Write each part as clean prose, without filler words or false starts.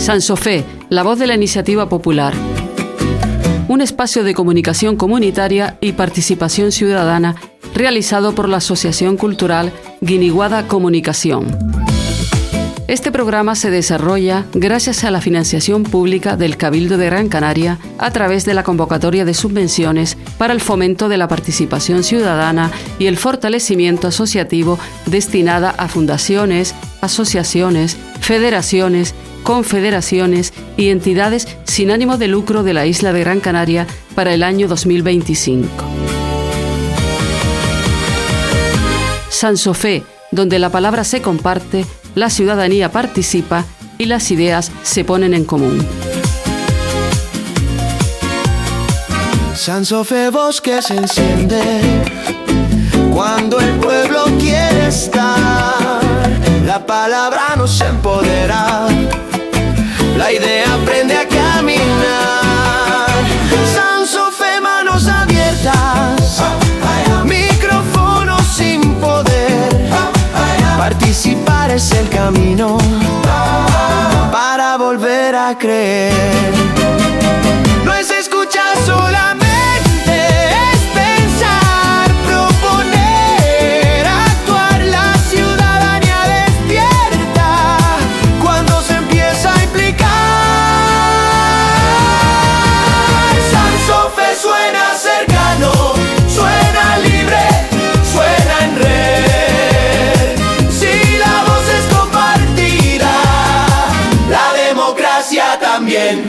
Sansofé, la voz de la iniciativa popular. Un espacio de comunicación comunitaria y participación ciudadana realizado por la Asociación Cultural Guiniguada Comunicación. Este programa se desarrolla gracias a la financiación pública del Cabildo de Gran Canaria a través de la convocatoria de subvenciones para el fomento de la participación ciudadana y el fortalecimiento asociativo destinada a fundaciones, asociaciones, federaciones, confederaciones y entidades sin ánimo de lucro de la isla de Gran Canaria para el año 2025. Sansofé, donde la palabra se comparte, la ciudadanía participa y las ideas se ponen en común. Sansofé, voz que se enciende cuando el pueblo quiere estar. La palabra nos empodera, la idea aprende a caminar. Sansofé, manos abiertas, micrófono sin poder. Participar es el camino para volver a creer. No es escuchar solamente, es pensar, proponer, actuar. La ciudadanía despierta cuando se empieza a implicar. Sansofé suena cercano, suena libre, suena en red. Si la voz es compartida, la democracia también.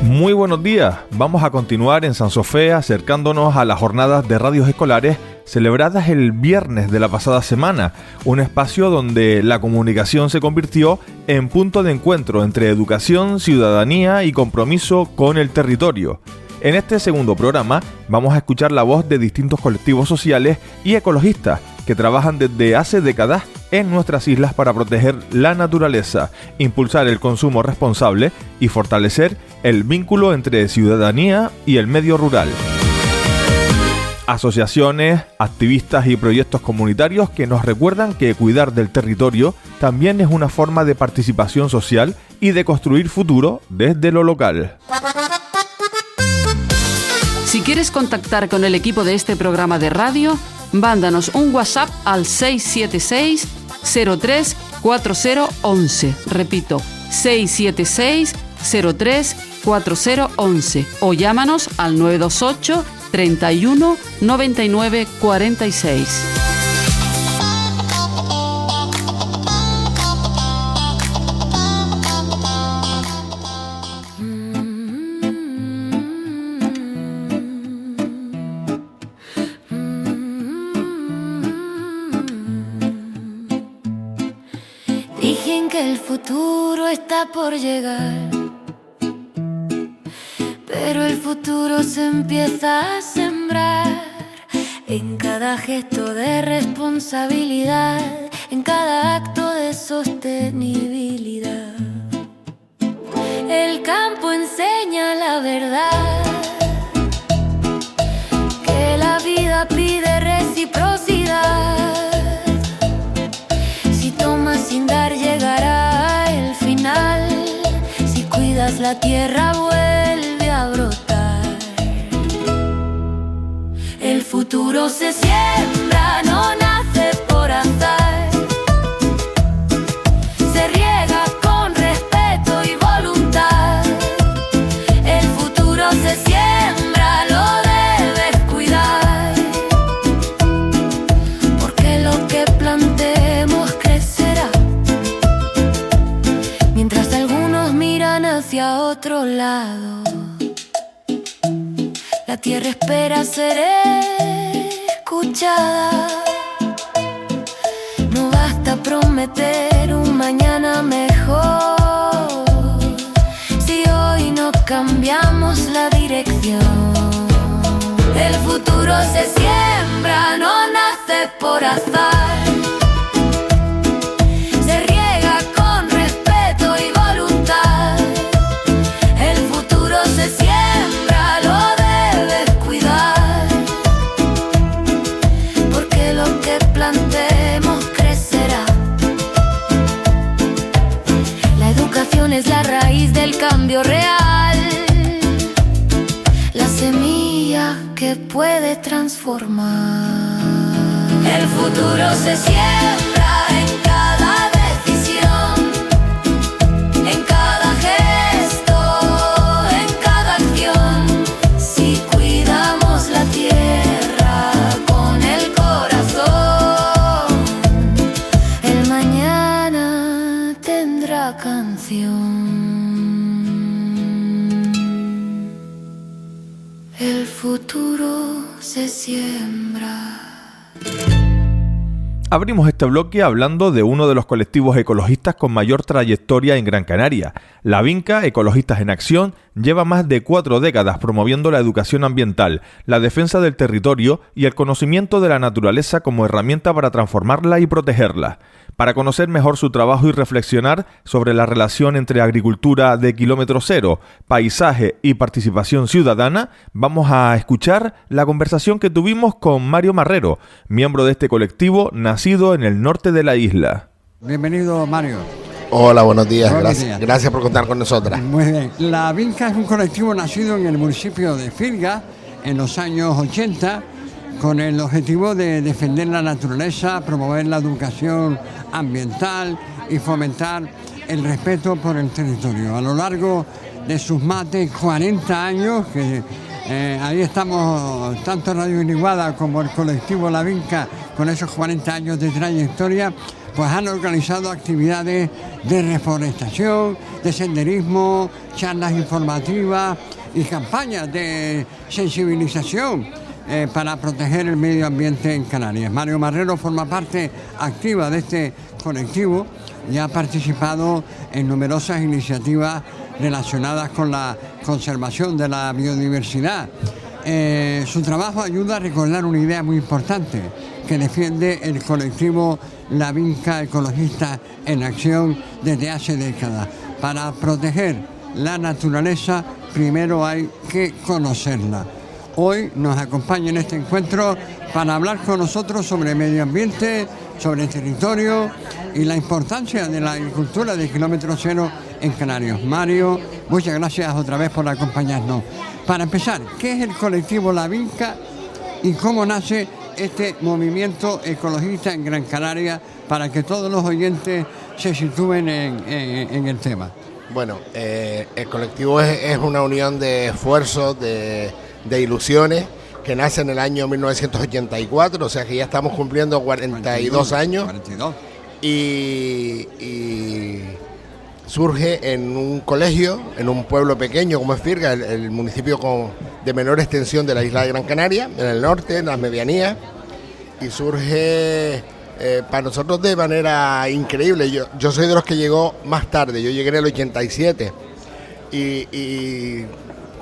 Muy buenos días, vamos a continuar en Sansofé acercándonos a las jornadas de radios escolares celebradas el viernes de la pasada semana, un espacio donde la comunicación se convirtió en punto de encuentro entre educación, ciudadanía y compromiso con el territorio. En este segundo programa vamos a escuchar la voz de distintos colectivos sociales y ecologistas que trabajan desde hace décadas en nuestras islas para proteger la naturaleza, impulsar el consumo responsable y fortalecer el vínculo entre ciudadanía y el medio rural. Asociaciones, activistas y proyectos comunitarios que nos recuerdan que cuidar del territorio también es una forma de participación social y de construir futuro desde lo local. Si quieres contactar con el equipo de este programa de radio, mándanos un WhatsApp al 676 03 4011. Repito, 676 03 4011 o llámanos al 928 31 99 46. Dicen que el futuro está por llegar, pero el futuro se empieza a sembrar en cada gesto de responsabilidad, en cada acto de sostenibilidad. El campo enseña la verdad, que la vida pide reciprocidad. Si tomas sin dar llegará el final, si cuidas la tierra vuelve a brotar. El futuro se siembra, no nace por azar. Se riega con respeto y voluntad. El futuro se siembra, lo debes cuidar, porque lo que plantemos crecerá, mientras algunos miran hacia otro lado. La tierra espera ser escuchada. No basta prometer un mañana mejor si hoy no cambiamos la dirección. El futuro se siembra, no nace por azar. Se riega con respeto y voluntad. El futuro se siembra, lo debes cuidar, energía que puede transformar. El futuro se siembra en cada decisión, en cada gesto, en cada acción. Si cuidamos la tierra con el corazón, el mañana tendrá canción. El futuro se siembra. Abrimos este bloque hablando de uno de los colectivos ecologistas con mayor trayectoria en Gran Canaria. La Vinca, Ecologistas en Acción, lleva más de 4 décadas promoviendo la educación ambiental, la defensa del territorio y el conocimiento de la naturaleza como herramienta para transformarla y protegerla. Para conocer mejor su trabajo y reflexionar sobre la relación entre agricultura de kilómetro cero, paisaje y participación ciudadana, vamos a escuchar la conversación que tuvimos con Mario Marrero, miembro de este colectivo nacido en el norte de la isla. Bienvenido, Mario. Hola, buenos días. Gracias por contar con nosotras. Muy bien. La Vinca es un colectivo nacido en el municipio de Filga en los años 80 con el objetivo de defender la naturaleza, promover la educación ambiental y fomentar el respeto por el territorio. A lo largo de sus más de 40 años, que ahí estamos, tanto Radio Guiniguada como el colectivo La Vinca, con esos 40 años de trayectoria, pues han organizado actividades de reforestación, de senderismo, charlas informativas y campañas de sensibilización para proteger el medio ambiente en Canarias. Mario Marrero forma parte activa de este colectivo y ha participado en numerosas iniciativas relacionadas con la conservación de la biodiversidad. Su trabajo ayuda a recordar una idea muy importante que defiende el colectivo La Vinca Ecologistas en Acción desde hace décadas. Para proteger la naturaleza, primero hay que conocerla. Hoy nos acompaña en este encuentro para hablar con nosotros sobre medio ambiente, sobre territorio y la importancia de la agricultura de kilómetro cero en Canarias. Mario, muchas gracias otra vez por acompañarnos. Para empezar, ¿qué es el colectivo La Vinca y cómo nace este movimiento ecologista en Gran Canaria para que todos los oyentes se sitúen en el tema? Bueno, el colectivo es una unión de esfuerzos, de ilusiones, que nace en el año 1984, o sea que ya estamos cumpliendo 42 años. 42. Y surge en un colegio, en un pueblo pequeño como es Firga, el municipio de menor extensión de la isla de Gran Canaria, en el norte, en las medianías, y surge para nosotros de manera increíble. Yo soy de los que llegó más tarde, yo llegué en el 87, y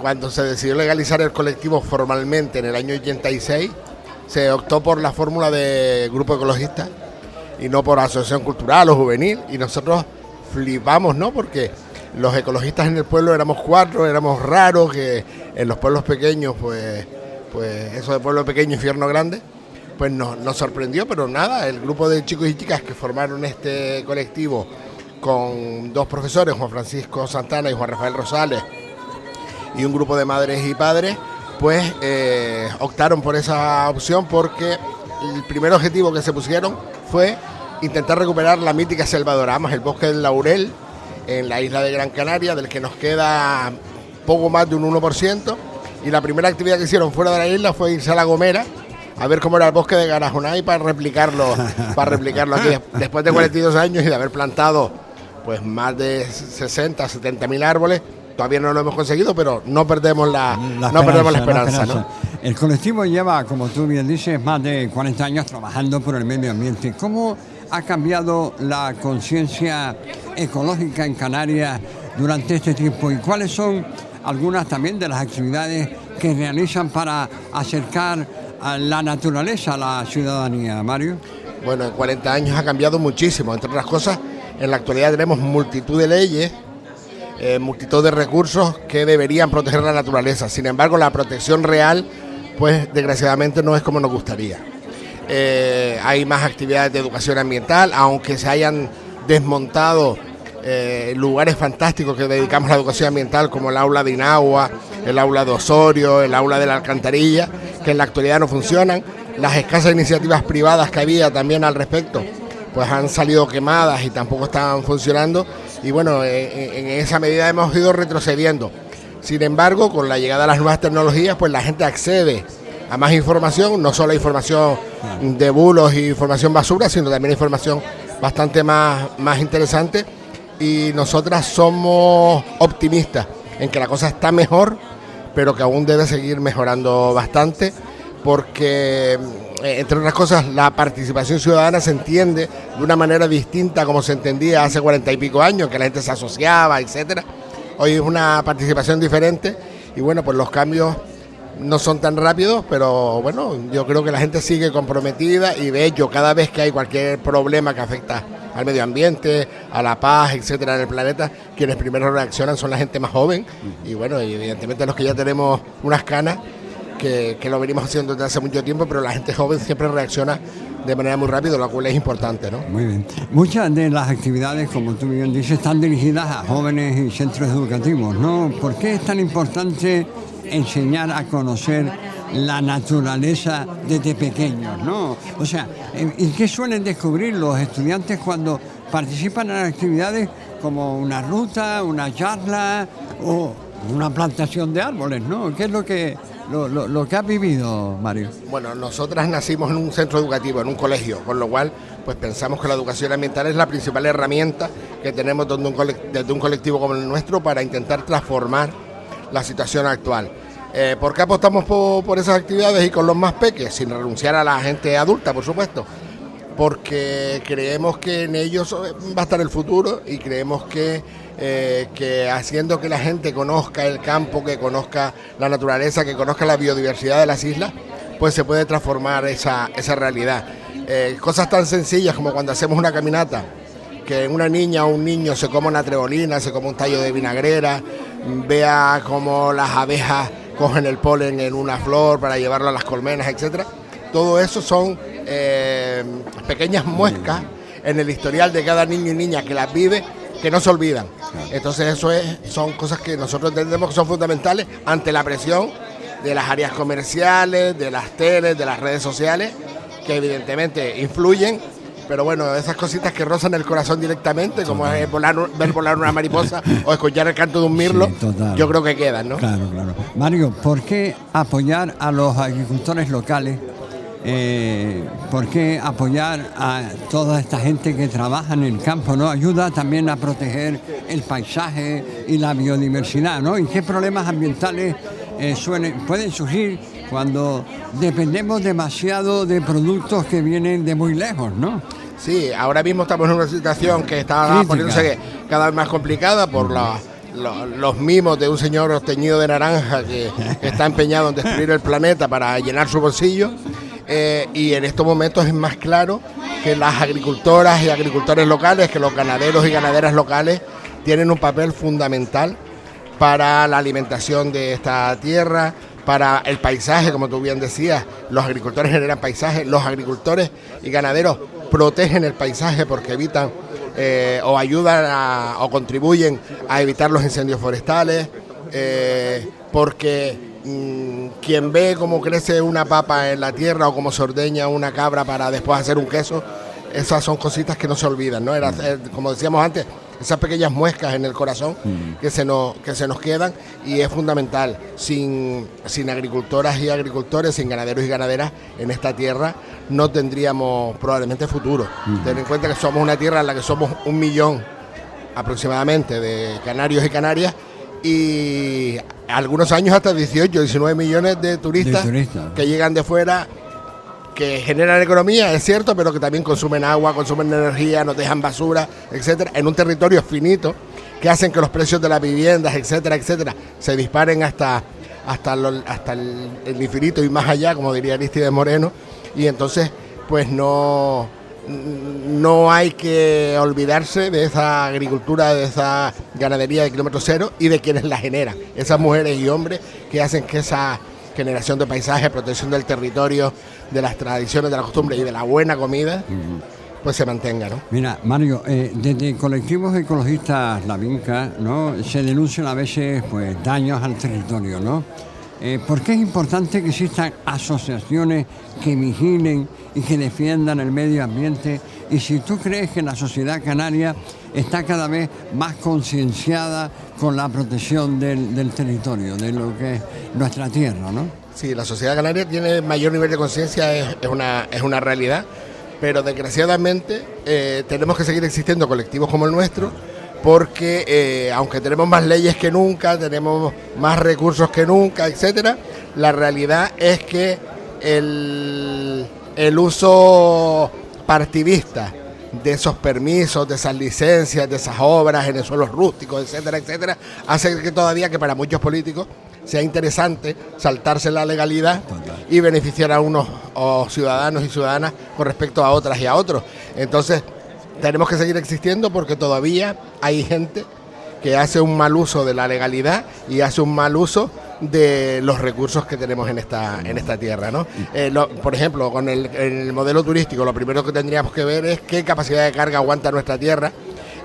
cuando se decidió legalizar el colectivo formalmente en el año 86, se optó por la fórmula de grupo ecologista y no por asociación cultural o juvenil, y nosotros flipamos, ¿no? Porque los ecologistas en el pueblo éramos 4, éramos raros, que en los pueblos pequeños, pues eso de pueblo pequeño, infierno grande, pues nos sorprendió, pero nada, el grupo de chicos y chicas que formaron este colectivo con 2 profesores, Juan Francisco Santana y Juan Rafael Rosales, y un grupo de madres y padres, pues optaron por esa opción porque el primer objetivo que se pusieron fue intentar recuperar la mítica selva de Oramas, el bosque del Laurel, en la isla de Gran Canaria, del que nos queda poco más de un 1%, y la primera actividad que hicieron fuera de la isla fue irse a La Gomera a ver cómo era el bosque de Garajonay para replicarlo aquí, después de 42 años y de haber plantado pues más de 60, 70 mil árboles. Todavía no lo hemos conseguido, pero no perdemos la esperanza, ¿no? El colectivo lleva, como tú bien dices, más de 40 años trabajando por el medio ambiente. ¿Cómo ha cambiado la conciencia ecológica en Canarias durante este tiempo? ¿Y cuáles son algunas también de las actividades que realizan para acercar a la naturaleza a la ciudadanía, Mario? Bueno, en 40 años ha cambiado muchísimo. Entre otras cosas, en la actualidad tenemos multitud de leyes, multitud de recursos que deberían proteger la naturaleza. Sin embargo, la protección real, pues desgraciadamente no es como nos gustaría. Hay más actividades de educación ambiental, aunque se hayan desmontado lugares fantásticos que dedicamos a la educación ambiental, como el aula de Inagua, el aula de Osorio, el aula de la Alcantarilla, que en la actualidad no funcionan. Las escasas iniciativas privadas que había también al respecto, pues han salido quemadas y tampoco están funcionando. Y bueno, en esa medida hemos ido retrocediendo. Sin embargo, con la llegada de las nuevas tecnologías, pues la gente accede a más información, no solo información de bulos y información basura, sino también información bastante más interesante. Y nosotras somos optimistas en que la cosa está mejor, pero que aún debe seguir mejorando bastante, porque, entre otras cosas, la participación ciudadana se entiende de una manera distinta como se entendía hace 40 y pico años, que la gente se asociaba, etcétera. Hoy es una participación diferente y bueno, pues los cambios no son tan rápidos, pero bueno, yo creo que la gente sigue comprometida y de hecho cada vez que hay cualquier problema que afecta al medio ambiente, a la paz, etcétera, en el planeta, quienes primero reaccionan son la gente más joven y bueno, y evidentemente los que ya tenemos unas canas, que lo venimos haciendo desde hace mucho tiempo, pero la gente joven siempre reacciona de manera muy rápida, lo cual es importante, ¿no? Muy bien. Muchas de las actividades, como tú bien dices, están dirigidas a jóvenes y centros educativos, ¿no? ¿Por qué es tan importante enseñar a conocer la naturaleza desde pequeños, ¿no? O sea, ¿y qué suelen descubrir los estudiantes cuando participan en actividades como una ruta, una charla o una plantación de árboles, ¿no? ¿Qué es lo que has vivido, Mario? Bueno, nosotras nacimos en un centro educativo, en un colegio, con lo cual pues pensamos que la educación ambiental es la principal herramienta que tenemos desde un colectivo como el nuestro para intentar transformar la situación actual. ¿Por qué apostamos por esas actividades y con los más pequeños? Sin renunciar a la gente adulta, por supuesto, porque creemos que en ellos va a estar el futuro y creemos que haciendo que la gente conozca el campo, que conozca la naturaleza, que conozca la biodiversidad de las islas, pues se puede transformar esa realidad. Cosas tan sencillas como cuando hacemos una caminata, que una niña o un niño se coma una trebolina, se coma un tallo de vinagrera, vea cómo las abejas cogen el polen en una flor para llevarlo a las colmenas, etcétera. Todo eso son pequeñas muescas en el historial de cada niño y niña que las vive, que no se olvidan. Entonces son cosas que nosotros entendemos que son fundamentales ante la presión de las áreas comerciales, de las teles, de las redes sociales, que evidentemente influyen, pero bueno, esas cositas que rozan el corazón directamente, como es ver volar una mariposa o escuchar el canto de un mirlo, sí, yo creo que quedan, ¿no? Claro. Mario, ¿por qué apoyar a los agricultores locales? ¿Por qué apoyar a toda esta gente que trabaja en el campo, ¿no? Ayuda también a proteger el paisaje y la biodiversidad, ¿no? ¿Y qué problemas ambientales pueden surgir cuando dependemos demasiado de productos que vienen de muy lejos, ¿no? Sí, ahora mismo estamos en una situación que está poniéndose cada vez más complicada por los mimos de un señor teñido de naranja que está empeñado en destruir el planeta para llenar su bolsillo. Y en estos momentos es más claro que las agricultoras y agricultores locales, que los ganaderos y ganaderas locales tienen un papel fundamental para la alimentación de esta tierra, para el paisaje, como tú bien decías. Los agricultores generan paisaje, los agricultores y ganaderos protegen el paisaje porque evitan o ayudan o contribuyen a evitar los incendios forestales, porque quien ve cómo crece una papa en la tierra o cómo se ordeña una cabra para después hacer un queso, esas son cositas que no se olvidan, ¿no? Como decíamos antes, esas pequeñas muescas en el corazón que se nos quedan, y es fundamental. Sin agricultoras y agricultores, sin ganaderos y ganaderas en esta tierra, no tendríamos probablemente futuro. Ten en cuenta que somos una tierra en la que somos 1 millón aproximadamente de canarios y canarias, y algunos años hasta 18, 19 millones de turistas que llegan de fuera, que generan economía, es cierto, pero que también consumen agua, consumen energía, nos dejan basura, etcétera, en un territorio finito, que hacen que los precios de las viviendas, etcétera, se disparen hasta el infinito y más allá, como diría Arístides Moreno, y entonces pues no hay que olvidarse de esa agricultura, de esa ganadería de kilómetro cero y de quienes la generan, esas mujeres y hombres que hacen que esa generación de paisaje, protección del territorio, de las tradiciones, de la costumbre y de la buena comida, pues se mantenga, ¿no? Mira, Mario, desde colectivos ecologistas La Vinca, ¿no?, se denuncian a veces pues daños al territorio, ¿no? ¿Por qué es importante que existan asociaciones que vigilen y que defiendan el medio ambiente? Y si tú crees que la sociedad canaria está cada vez más concienciada con la protección del territorio, de lo que es nuestra tierra, ¿no? Sí, la sociedad canaria tiene mayor nivel de conciencia, es una realidad, pero desgraciadamente tenemos que seguir existiendo colectivos como el nuestro, porque aunque tenemos más leyes que nunca, tenemos más recursos que nunca, etcétera, la realidad es que el uso partidista de esos permisos, de esas licencias, de esas obras en suelos rústicos, etcétera, etcétera, hace que todavía que para muchos políticos sea interesante saltarse la legalidad y beneficiar a unos ciudadanos y ciudadanas con respecto a otras y a otros. Entonces, tenemos que seguir existiendo porque todavía hay gente que hace un mal uso de la legalidad y hace un mal uso de los recursos que tenemos en esta tierra, ¿no? Por ejemplo, con el modelo turístico, lo primero que tendríamos que ver es qué capacidad de carga aguanta nuestra tierra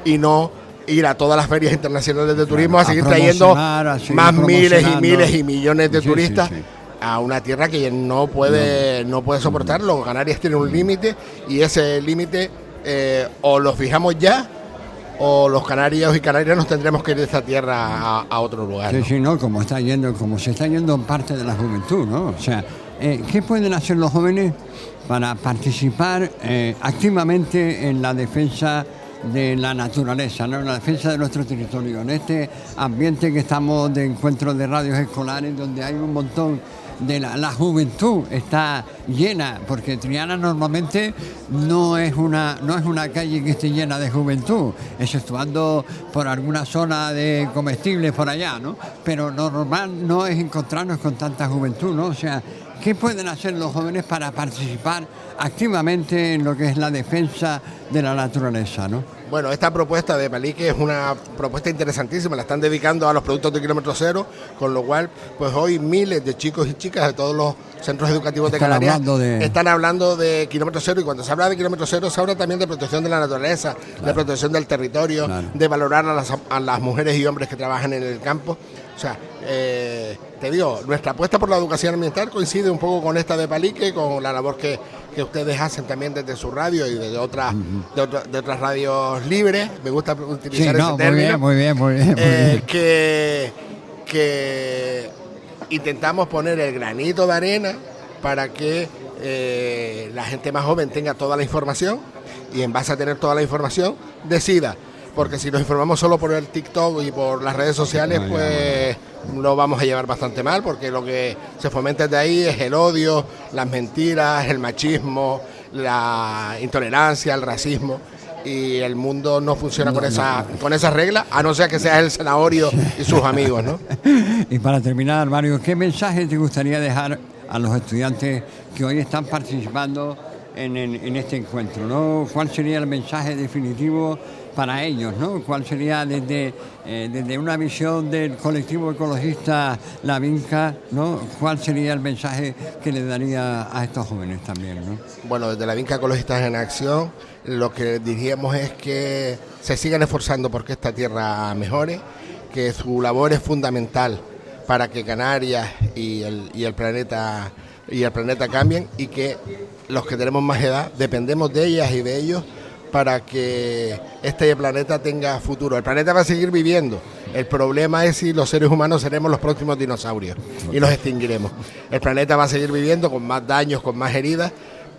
y no ir a todas las ferias internacionales de turismo a seguir trayendo más miles y miles y millones de turistas a una tierra que no puede soportarlo. Canarias tiene un límite y ese límite o lo fijamos ya o los canarios y canarias nos tendremos que ir de esta tierra a otro lugar, ¿no? Sí, no, como se está yendo parte de la juventud, ¿no? O sea, ¿qué pueden hacer los jóvenes para participar activamente en la defensa de la naturaleza, ¿no?, en la defensa de nuestro territorio, en este ambiente que estamos de encuentros de radios escolares donde hay un montón de la juventud está llena, porque Triana normalmente no es una calle que esté llena de juventud, exceptuando por alguna zona de comestibles por allá, ¿no? Pero normal no es encontrarnos con tanta juventud, ¿no? O sea, ¿qué pueden hacer los jóvenes para participar activamente en lo que es la defensa de la naturaleza, ¿no? Bueno, esta propuesta de Palique es una propuesta interesantísima, la están dedicando a los productos de kilómetro cero, con lo cual, pues hoy miles de chicos y chicas de todos los centros educativos de Canarias están hablando de kilómetro cero, y cuando se habla de kilómetro cero se habla también de protección de la naturaleza, de protección del territorio, de valorar a las mujeres y hombres que trabajan en el campo. O sea, te digo, nuestra apuesta por la educación ambiental coincide un poco con esta de Palique, con la labor que ustedes hacen también desde su radio y de otras radios libres. Me gusta utilizar ese término. Muy bien. Que intentamos poner el granito de arena para que la gente más joven tenga toda la información y en base a tener toda la información decida. Porque si nos informamos solo por el TikTok y por las redes sociales, pues lo vamos a llevar bastante mal, porque lo que se fomenta de ahí es el odio, las mentiras, el machismo, la intolerancia, el racismo, y el mundo no funciona con esas reglas, a no ser que seas el zanahorio y sus amigos, ¿no? Y para terminar, Mario, ¿qué mensaje te gustaría dejar a los estudiantes que hoy están participando en este encuentro, ¿no? ¿Cuál sería el mensaje definitivo para ellos, ¿no? ¿Cuál sería desde una visión del colectivo ecologista La Vinca, ¿no? ¿Cuál sería el mensaje que le daría a estos jóvenes también, ¿no? Bueno, desde La Vinca Ecologistas en Acción, lo que diríamos es que se sigan esforzando porque esta tierra mejore, que su labor es fundamental para que Canarias y el planeta cambien, y que los que tenemos más edad dependemos de ellas y de ellos para que este planeta tenga futuro. El planeta va a seguir viviendo. El problema es si los seres humanos seremos los próximos dinosaurios y los extinguiremos. El planeta va a seguir viviendo con más daños, con más heridas,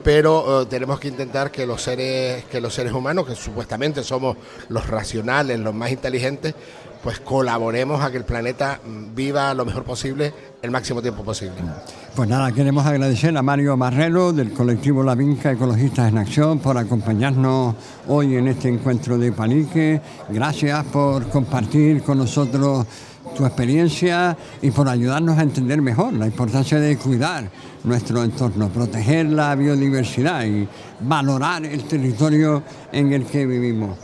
pero tenemos que intentar que los seres humanos, que supuestamente somos los racionales, los más inteligentes, pues colaboremos a que el planeta viva lo mejor posible, el máximo tiempo posible. Pues nada, queremos agradecer a Mario Marrero del colectivo La Vinca Ecologistas en Acción por acompañarnos hoy en este encuentro de Palique. Gracias por compartir con nosotros tu experiencia y por ayudarnos a entender mejor la importancia de cuidar nuestro entorno, proteger la biodiversidad y valorar el territorio en el que vivimos.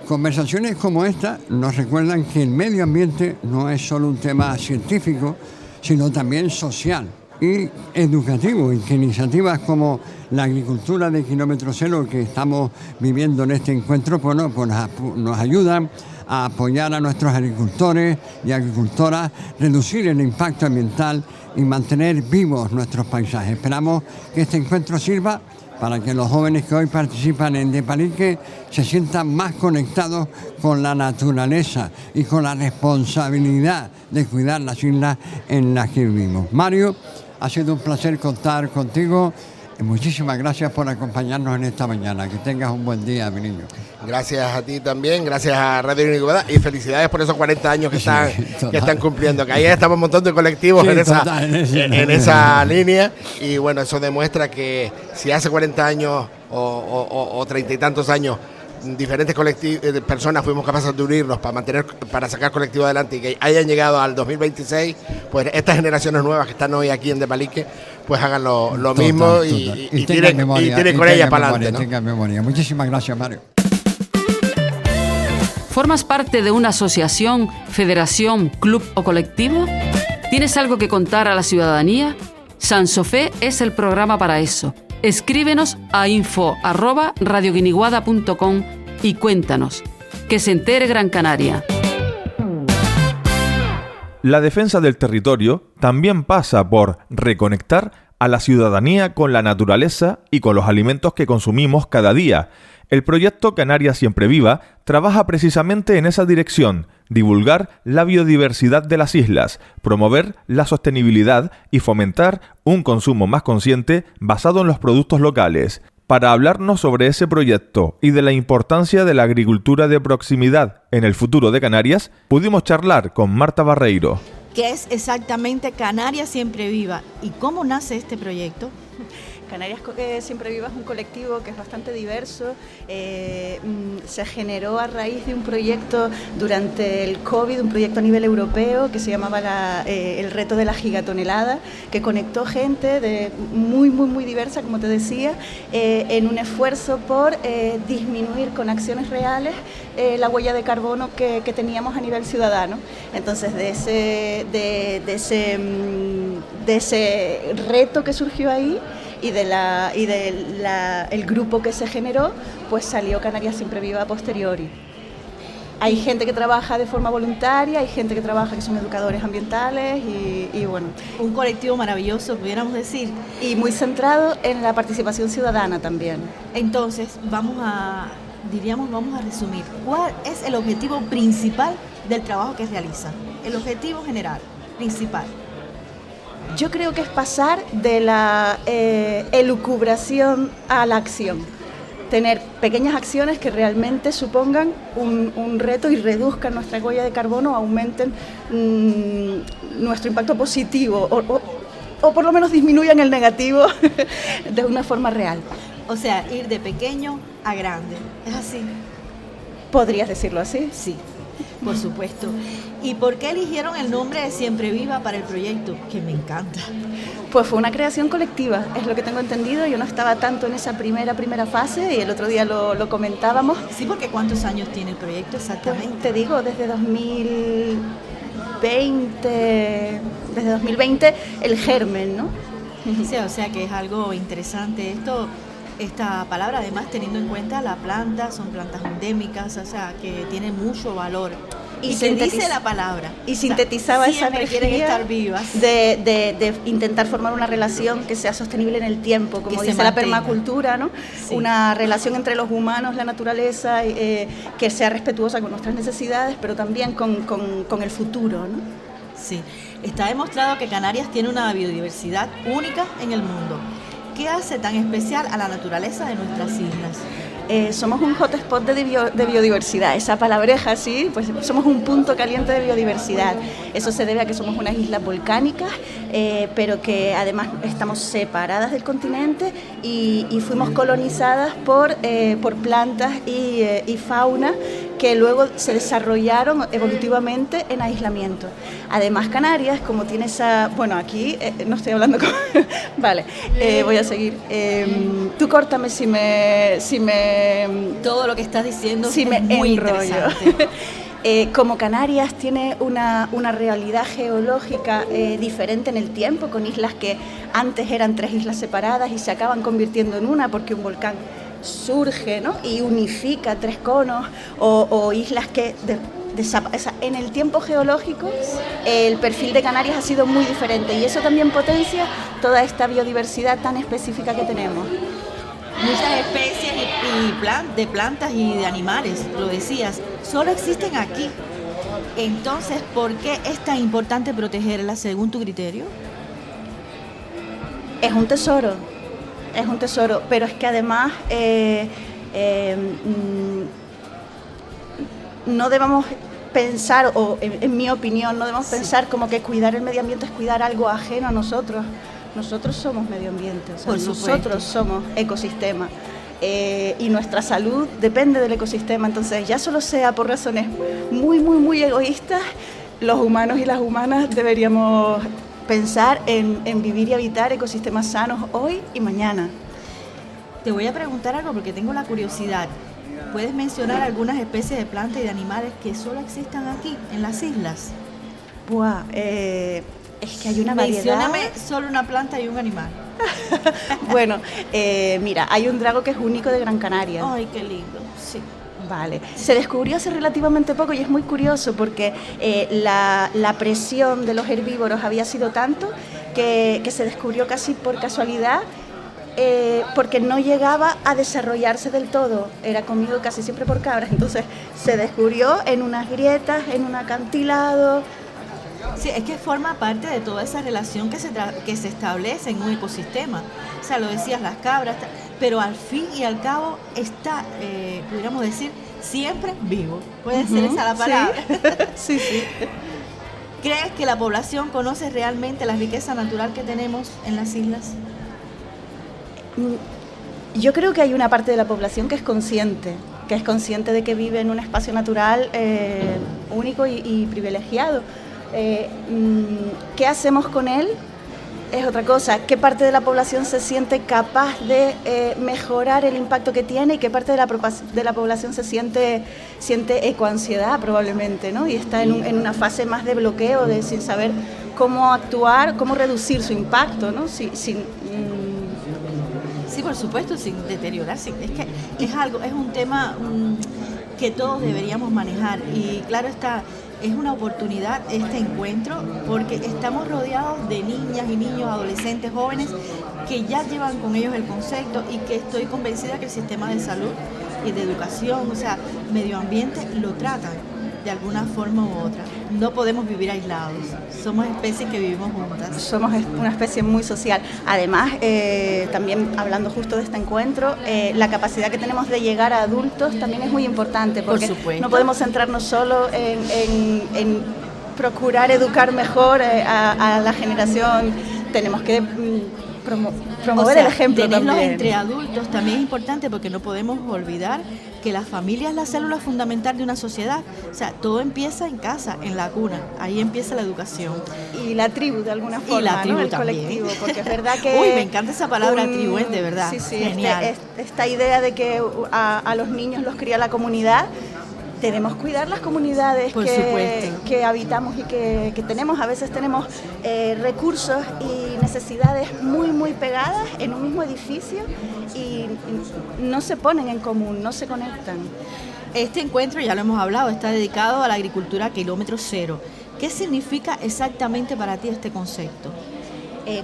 Conversaciones como esta nos recuerdan que el medio ambiente no es solo un tema científico, sino también social, y educativo, y que iniciativas como la agricultura de kilómetro cero que estamos viviendo en este encuentro, pues nos ayudan a apoyar a nuestros agricultores y agricultoras, reducir el impacto ambiental y mantener vivos nuestros paisajes. Esperamos que este encuentro sirva para que los jóvenes que hoy participan en Depalique se sientan más conectados con la naturaleza y con la responsabilidad de cuidar las islas en las que vivimos. Mario, ha sido un placer contar contigo. Muchísimas gracias por acompañarnos en esta mañana. Que tengas un buen día, mi niño. Gracias a ti también, gracias a Radio Guiniguada y felicidades por esos 40 años que están cumpliendo. Que ahí estamos un montón de colectivos en esa línea. Y bueno, eso demuestra que si hace 40 años o 30 y tantos años diferentes personas fuimos capaces de unirnos para sacar colectivo adelante y que hayan llegado al 2026, pues estas generaciones nuevas que están hoy aquí en Depalique, pues hagan lo mismo y tiren con ellas para adelante, ¿no? Tengan memoria. Muchísimas gracias, Mario. ¿Formas parte de una asociación, federación, club o colectivo? ¿Tienes algo que contar a la ciudadanía? Sansofé es el programa para eso. Escríbenos a info@radioguiniguada.com y cuéntanos. Que se entere Gran Canaria. La defensa del territorio también pasa por reconectar a la ciudadanía con la naturaleza y con los alimentos que consumimos cada día. El proyecto Canarias Siempre Viva trabaja precisamente en esa dirección: divulgar la biodiversidad de las islas, promover la sostenibilidad y fomentar un consumo más consciente basado en los productos locales. Para hablarnos sobre ese proyecto y de la importancia de la agricultura de proximidad en el futuro de Canarias, pudimos charlar con Marta Barreiro. ¿Qué es exactamente Canarias Siempre Viva y cómo nace este proyecto? Canarias Siempre Viva es un colectivo que es bastante diverso. Se generó a raíz de un proyecto durante el COVID, un proyecto a nivel europeo que se llamaba el reto de la gigatonelada, que conectó gente muy diversa, como te decía, en un esfuerzo por disminuir con acciones reales la huella de carbono que teníamos a nivel ciudadano. Entonces, de ese reto que surgió ahí, y el grupo que se generó, pues salió Canarias Siempre Viva a posteriori. Hay gente que trabaja de forma voluntaria, hay gente que trabaja que son educadores ambientales y bueno. Un colectivo maravilloso, pudiéramos decir. Y muy centrado en la participación ciudadana también. Entonces, vamos a resumir. ¿Cuál es el objetivo principal del trabajo que realiza? El objetivo general, principal. Yo creo que es pasar de la elucubración a la acción. Tener pequeñas acciones que realmente supongan un reto y reduzcan nuestra huella de carbono, aumenten nuestro impacto positivo o por lo menos disminuyan el negativo de una forma real. O sea, ir de pequeño a grande. ¿Es así? ¿Podrías decirlo así? Sí. Por supuesto. ¿Y por qué eligieron el nombre de Siempre Viva para el proyecto? Que me encanta. Pues fue una creación colectiva, es lo que tengo entendido. Yo no estaba tanto en esa primera fase y el otro día lo comentábamos. Sí, porque ¿cuántos años tiene el proyecto exactamente? Pues te digo, desde 2020 el germen, ¿no? Sí, o sea que es algo interesante esta palabra, además teniendo en cuenta la planta, son plantas endémicas, o sea que tienen mucho valor. Y se dice la palabra. Y sintetizaba esa energía quieren estar vivas. De intentar formar una relación que sea sostenible en el tiempo, como dice la permacultura, ¿no? Sí. Una relación entre los humanos, la naturaleza, que sea respetuosa con nuestras necesidades, pero también con el futuro, ¿no? Sí, está demostrado que Canarias tiene una biodiversidad única en el mundo. ¿Qué hace tan especial a la naturaleza de nuestras islas? Somos un hotspot de biodiversidad, esa palabreja, sí, pues somos un punto caliente de biodiversidad. Eso se debe a que somos unas islas volcánicas, pero que además estamos separadas del continente y fuimos colonizadas por plantas y fauna que luego se desarrollaron evolutivamente en aislamiento. Además, Canarias, como tiene esa... Bueno, aquí no estoy hablando con... Vale, voy a seguir. Tú córtame si me... Todo lo que estás diciendo si es me muy enrollo. interesante. Como Canarias tiene una realidad geológica diferente en el tiempo, con islas que antes eran 3 islas separadas y se acaban convirtiendo en una porque un volcán surge, ¿no? Y unifica 3 conos, o islas que en el tiempo geológico el perfil de Canarias ha sido muy diferente, y eso también potencia toda esta biodiversidad tan específica que tenemos. Muchas especies de plantas y de animales, lo decías, solo existen aquí. Entonces, ¿por qué es tan importante protegerlas según tu criterio? Es un tesoro, pero es que además no debemos pensar, o en mi opinión, no debemos pensar como que cuidar el medio ambiente es cuidar algo ajeno a nosotros. Nosotros somos medio ambiente, o sea, nosotros somos ecosistema, y nuestra salud depende del ecosistema. Entonces, ya solo sea por razones muy egoístas, los humanos y las humanas deberíamos pensar en vivir y habitar ecosistemas sanos hoy y mañana. Te voy a preguntar algo porque tengo la curiosidad. ¿Puedes mencionar algunas especies de plantas y de animales que solo existan aquí, en las islas? Buah, es que hay una variedad. Mencióname solo una planta y un animal. Bueno, mira, hay un drago que es único de Gran Canaria. Ay, qué lindo, sí. Vale, se descubrió hace relativamente poco y es muy curioso porque la presión de los herbívoros había sido tanto que se descubrió casi por casualidad, porque no llegaba a desarrollarse del todo, era comido casi siempre por cabras, entonces se descubrió en unas grietas, en un acantilado. Sí, es que forma parte de toda esa relación que se establece en un ecosistema. O sea, lo decías, las cabras, pero al fin y al cabo está, pudiéramos decir, siempre vivo. ¿Puede ser esa la palabra? Sí. Sí. ¿Crees que la población conoce realmente la riqueza natural que tenemos en las islas? Yo creo que hay una parte de la población que es consciente de que vive en un espacio natural único y privilegiado. ¿Qué hacemos con él? Es otra cosa. ¿Qué parte de la población se siente capaz de mejorar el impacto que tiene y qué parte de la población se siente ecoansiedad probablemente, ¿no? Y está en una fase más de bloqueo, sin saber cómo actuar, cómo reducir su impacto, ¿no? Sí, por supuesto, sin deteriorarse. Es que es un tema que todos deberíamos manejar, y claro está, es una oportunidad este encuentro porque estamos rodeados de niñas y niños, adolescentes, jóvenes que ya llevan con ellos el concepto, y que estoy convencida que el sistema de salud y de educación, o sea, medio ambiente, lo tratan de alguna forma u otra. No podemos vivir aislados, somos especies que vivimos juntas. Somos una especie muy social. Además, también hablando justo de este encuentro, la capacidad que tenemos de llegar a adultos también es muy importante, porque no podemos centrarnos solo en procurar educar mejor a la generación, tenemos que promover el ejemplo tenerlos también. Entre adultos también es importante, porque no podemos olvidar que la familia es la célula fundamental de una sociedad. O sea, todo empieza en casa, en la cuna, ahí empieza la educación. Y la tribu, de alguna forma, y la tribu, ¿no? El también. Colectivo, porque es verdad que... Uy, me encanta esa palabra tribu, de verdad. Sí, genial. Esta idea de que a los niños los cría la comunidad. Debemos cuidar las comunidades que habitamos y que tenemos. A veces tenemos recursos y necesidades muy pegadas en un mismo edificio y no se ponen en común, no se conectan. Este encuentro, ya lo hemos hablado, está dedicado a la agricultura kilómetro cero. ¿Qué significa exactamente para ti este concepto?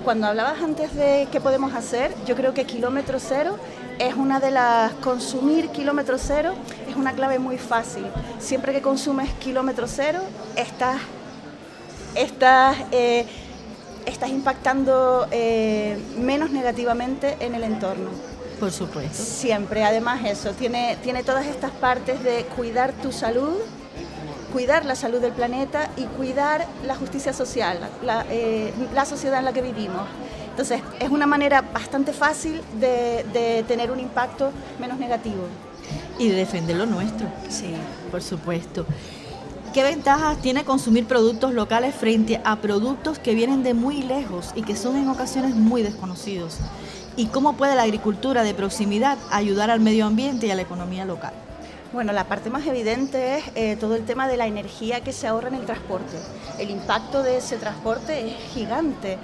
Cuando hablabas antes de qué podemos hacer, yo creo que kilómetro cero es una de las... Consumir kilómetro cero es una clave muy fácil. Siempre que consumes kilómetro cero, estás impactando menos negativamente en el entorno. Por supuesto. Siempre. Además eso, tiene todas estas partes de cuidar tu salud, cuidar la salud del planeta y cuidar la justicia social, la sociedad en la que vivimos. Entonces, es una manera bastante fácil de tener un impacto menos negativo. Y de defender lo nuestro. Sí. Por supuesto. ¿Qué ventajas tiene consumir productos locales frente a productos que vienen de muy lejos y que son en ocasiones muy desconocidos? ¿Y cómo puede la agricultura de proximidad ayudar al medio ambiente y a la economía local? Bueno, la parte más evidente es todo el tema de la energía que se ahorra en el transporte. El impacto de ese transporte es gigante.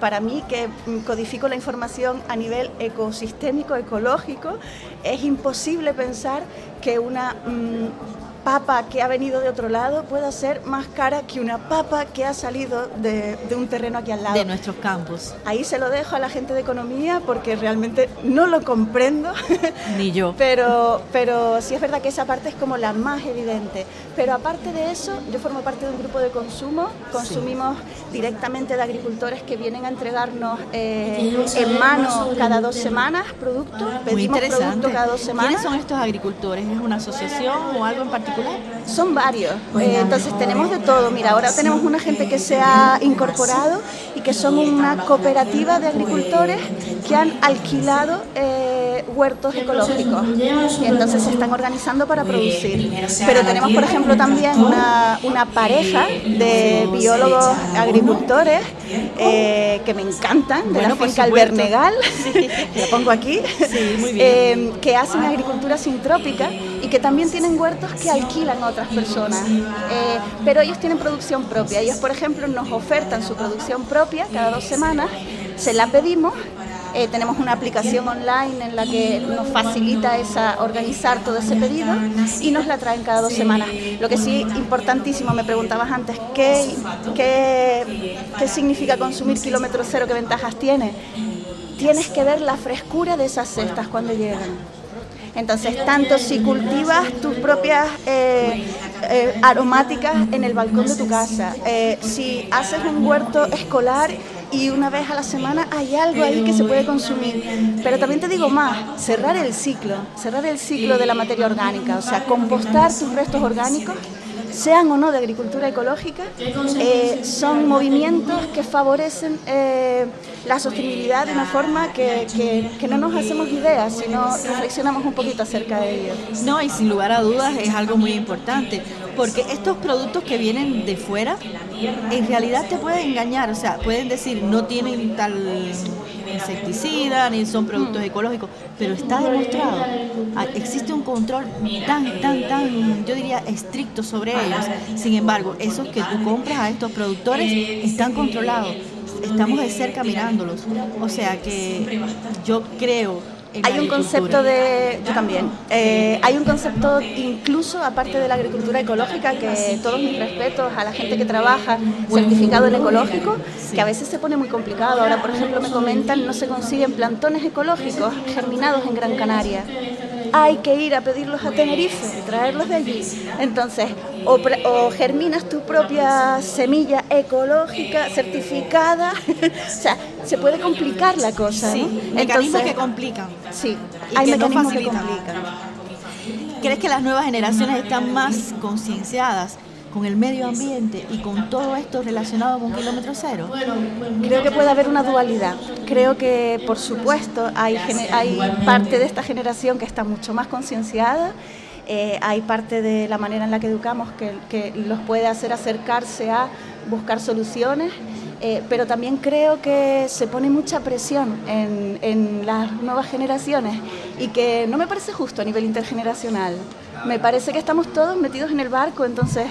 Para mí, que codifico la información a nivel ecosistémico, ecológico, es imposible pensar que una papa que ha venido de otro lado pueda ser más cara que una papa que ha salido de un terreno aquí al lado. De nuestros campos. Ahí se lo dejo a la gente de economía porque realmente no lo comprendo. Ni yo. Pero sí es verdad que esa parte es como la más evidente. Pero aparte de eso, yo formo parte de un grupo de consumo. Consumimos directamente de agricultores que vienen a entregarnos en mano cada 2 semanas productos. Muy Pedimos interesante. productos cada 2 semanas. ¿Quiénes son estos agricultores? ¿Es una asociación o algo en particular? Son varios, entonces tenemos de todo. Mira, ahora tenemos una gente que se ha incorporado y que son una cooperativa de agricultores que han alquilado huertos ecológicos y entonces se están organizando para producir. Pero tenemos, por ejemplo, también una pareja de biólogos agricultores que me encantan, de la finca Albernegal, la pongo aquí, Sí, muy bien. que hacen agricultura sintrópica y que también tienen huertos que alquilan a otras personas, pero ellos tienen producción propia. Ellos, por ejemplo, nos ofertan su producción propia cada 2 semanas, se la pedimos, tenemos una aplicación online en la que nos facilita organizar todo ese pedido y nos la traen cada 2 semanas. Lo que sí, importantísimo, me preguntabas antes, ¿qué significa consumir kilómetro cero? ¿Qué ventajas tiene? Tienes que ver la frescura de esas cestas cuando llegan. Entonces, tanto si cultivas tus propias aromáticas en el balcón de tu casa, si haces un huerto escolar y una vez a la semana hay algo ahí que se puede consumir. Pero también te digo más, cerrar el ciclo de la materia orgánica, o sea, compostar tus restos orgánicos, sean o no de agricultura ecológica, son movimientos que favorecen la sostenibilidad de una forma que no nos hacemos ideas, sino reflexionamos un poquito acerca de ello. No, y sin lugar a dudas es algo muy importante, porque estos productos que vienen de fuera, en realidad te pueden engañar, o sea, pueden decir no tienen tal insecticida ni son productos ecológicos, pero está demostrado, existe un control tan, yo diría, estricto sobre ellos. Sin embargo, esos que tú compras a estos productores están controlados, estamos de cerca mirándolos, o sea que yo creo en hay un concepto yo también, hay un concepto incluso aparte de la agricultura ecológica, que todos mis respetos a la gente que trabaja certificado en ecológico, que a veces se pone muy complicado. Ahora, por ejemplo, me comentan, no se consiguen plantones ecológicos germinados en Gran Canaria. Hay que ir a pedirlos a Tenerife y traerlos de allí. Entonces, o germinas tu propia semilla ecológica certificada, o sea, se puede complicar la cosa, sí, ¿no? Mecanismos que complican. Sí, y hay que no mecanismos que facilitan. complican. ¿Crees que las nuevas generaciones están más concienciadas con el medio ambiente y con todo esto relacionado con kilómetro cero? Creo que puede haber una dualidad. Creo que, por supuesto, hay parte de esta generación que está mucho más concienciada. Hay parte de la manera en la que educamos que los puede hacer acercarse a buscar soluciones, pero también creo que se pone mucha presión en las nuevas generaciones y que no me parece justo a nivel intergeneracional. Me parece que estamos todos metidos en el barco, entonces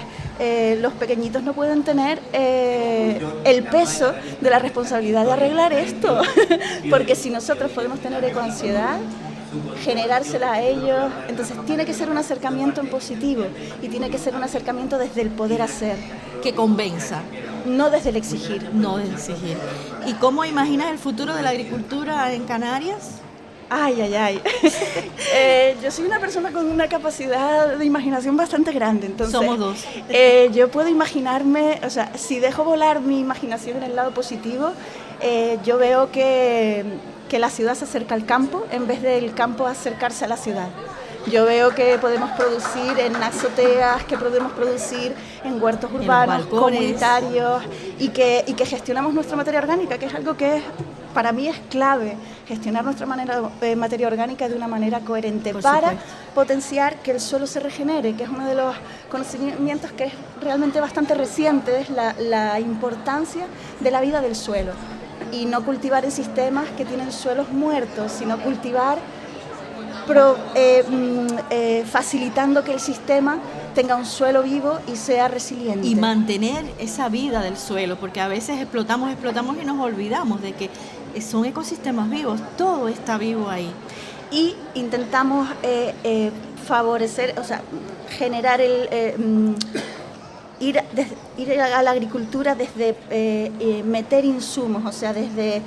los pequeñitos no pueden tener el peso de la responsabilidad de arreglar esto, porque si nosotros podemos tener ecoansiedad, generársela a ellos, entonces tiene que ser un acercamiento en positivo y tiene que ser un acercamiento desde el poder hacer. Que convenza. No desde el exigir. No desde exigir. ¿Y cómo imaginas el futuro de la agricultura en Canarias? Ay. Yo soy una persona con una capacidad de imaginación bastante grande, entonces... Somos dos. Yo puedo imaginarme, o sea, si dejo volar mi imaginación en el lado positivo, yo veo que la ciudad se acerca al campo en vez del campo acercarse a la ciudad. Yo veo que podemos producir en azoteas, que podemos producir en huertos urbanos, comunitarios, y que gestionamos nuestra materia orgánica, que es algo que para mí es clave, gestionar nuestra materia orgánica de una manera coherente para potenciar que el suelo se regenere, que es uno de los conocimientos que es realmente bastante reciente, es la importancia de la vida del suelo. Y no cultivar en sistemas que tienen suelos muertos, sino cultivar facilitando que el sistema tenga un suelo vivo y sea resiliente. Y mantener esa vida del suelo, porque a veces explotamos y nos olvidamos de que son ecosistemas vivos, todo está vivo ahí. Y intentamos favorecer, o sea, generar ir a la agricultura desde meter insumos, o sea, desde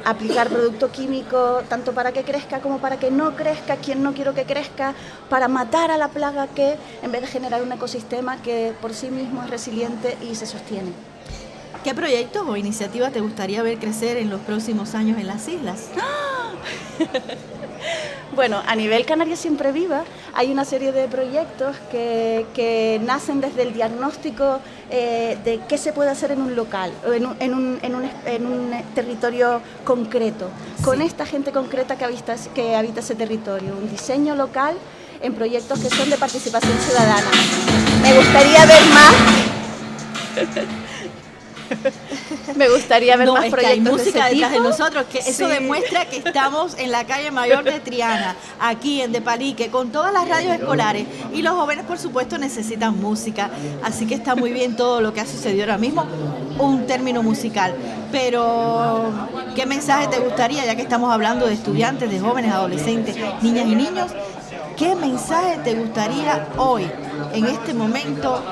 aplicar producto químico tanto para que crezca como para que no crezca, quien no quiero que crezca, para matar a la plaga que en vez de generar un ecosistema que por sí mismo es resiliente y se sostiene. ¿Qué proyectos o iniciativas te gustaría ver crecer en los próximos años en las islas? Bueno, a nivel Canarias Siempre Viva hay una serie de proyectos que nacen desde el diagnóstico de qué se puede hacer en un local, en un territorio concreto, con esta gente concreta que habita ese territorio, un diseño local en proyectos que son de participación ciudadana. Me gustaría ver más... Me gustaría ver más proyectos hay música de ese detrás tipo. de nosotros, que eso demuestra que estamos en la calle Mayor de Triana, aquí en De Palique, con todas las radios escolares, y los jóvenes por supuesto necesitan música, así que está muy bien todo lo que ha sucedido ahora mismo, un término musical. Pero ¿qué mensaje te gustaría, ya que estamos hablando de estudiantes, de jóvenes, adolescentes, niñas y niños? ¿Qué mensaje te gustaría hoy, en este momento,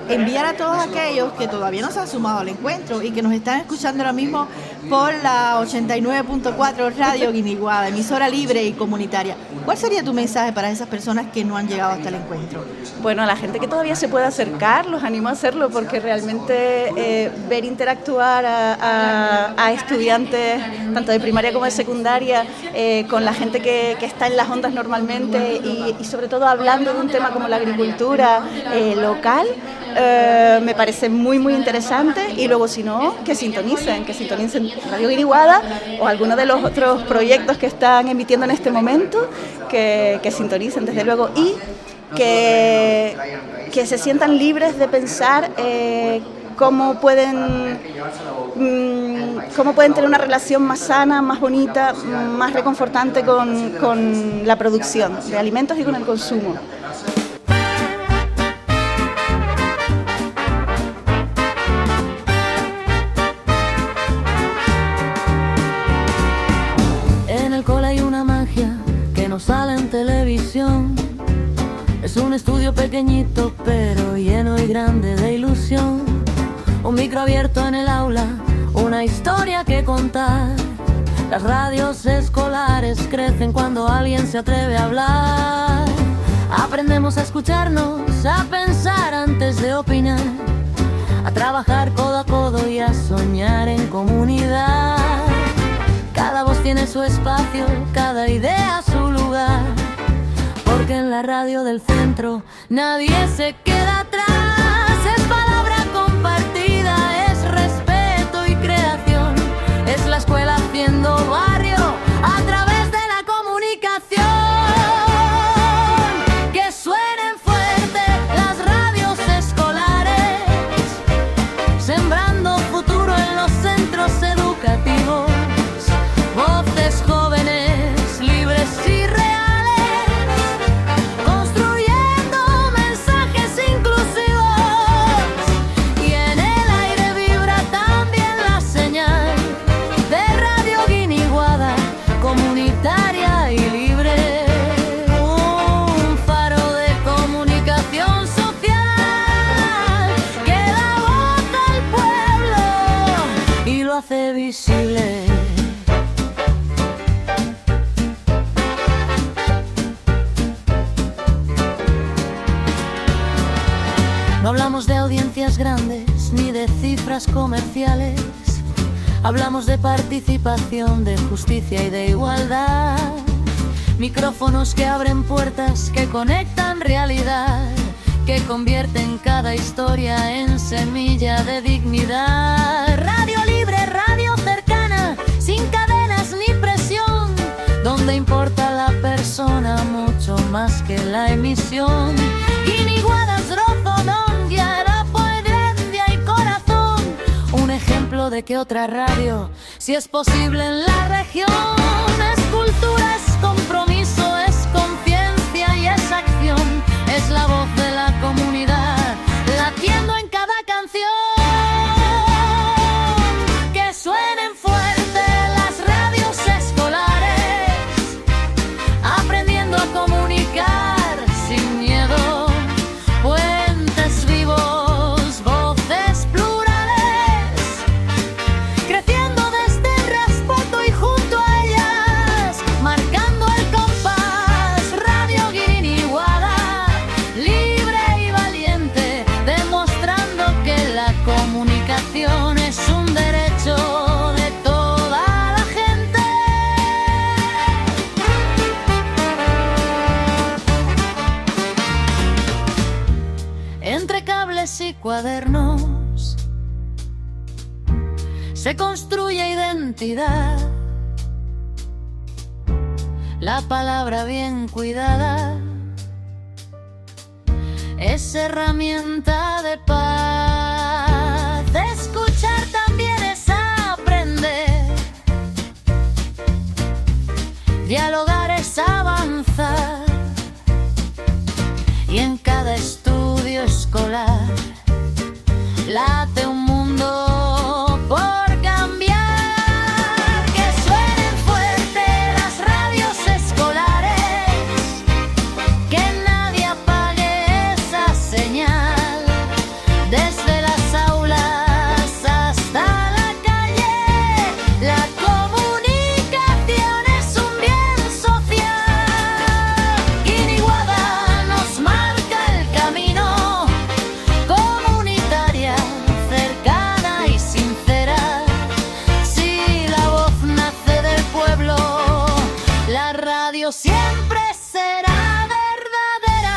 enviar a todos aquellos que todavía no se han sumado al encuentro y que nos están escuchando ahora mismo por la 89.4 Radio Guiniguada, emisora libre y comunitaria? ¿Cuál sería tu mensaje para esas personas que no han llegado hasta el encuentro? Bueno, a la gente que todavía se puede acercar, los animo a hacerlo, porque realmente ver interactuar a estudiantes, tanto de primaria como de secundaria, con la gente que está en las ondas normalmente y sobre todo hablando de un tema como la agricultura local, me parece muy muy interesante. Y luego, si no, que sintonicen Radio Guiniguada o alguno de los otros proyectos que están emitiendo en este momento, que sintonicen desde luego, y que se sientan libres de pensar cómo pueden tener una relación más sana, más bonita, más reconfortante con la producción de alimentos y con el consumo. En el cole hay una magia que no sale en televisión. Es un estudio pequeñito pero lleno y grande de ilusión. Un micro abierto en el aula, una historia que contar. Las radios escolares crecen cuando alguien se atreve a hablar. Aprendemos a escucharnos, a pensar antes de opinar, a trabajar codo a codo y a soñar en comunidad. Cada voz tiene su espacio, cada idea su lugar, porque en la radio del centro nadie se queda atrás. Es palabra compartida, es respeto y creación, es la escuela haciendo barrio a través de la comunicación. Que suenen fuerte las radios escolares, sembrando futuro en los centros educativos. Voces jóvenes, libres y reales, construyendo mensajes inclusivos. Y en el aire vibra también la señal de Radio Guiniguada, comunitaria y libre. Un faro de comunicación social que da voz al pueblo y lo hace visible. No hablamos de audiencias grandes ni de cifras comerciales. Hablamos de participación, de justicia y de igualdad. Micrófonos que abren puertas, que conectan realidad, que convierten cada historia en semilla de dignidad. Radio libre, radio cercana, sin cadenas ni presión, donde importa la persona mucho más que la emisión. Guiniguadas, Rozonón, Guiara, Poerendia y Corazón, un ejemplo de que otra radio, si es posible en la región, es cultura, es compromiso, cuadernos se construye identidad. La palabra bien cuidada es herramienta de paz. Escuchar también es aprender. Dialogar es avanzar. Y en cada estudio escolar late un mundo por cambiar. Que suenen fuerte las radios escolares, que nadie apague esa señal. Desde las aulas hasta la calle, la comunicación es un bien social. Guiniguada nos marca el camino, comunitaria, cercana y sincera. Si la voz nace del pueblo, la radio siempre será verdadera.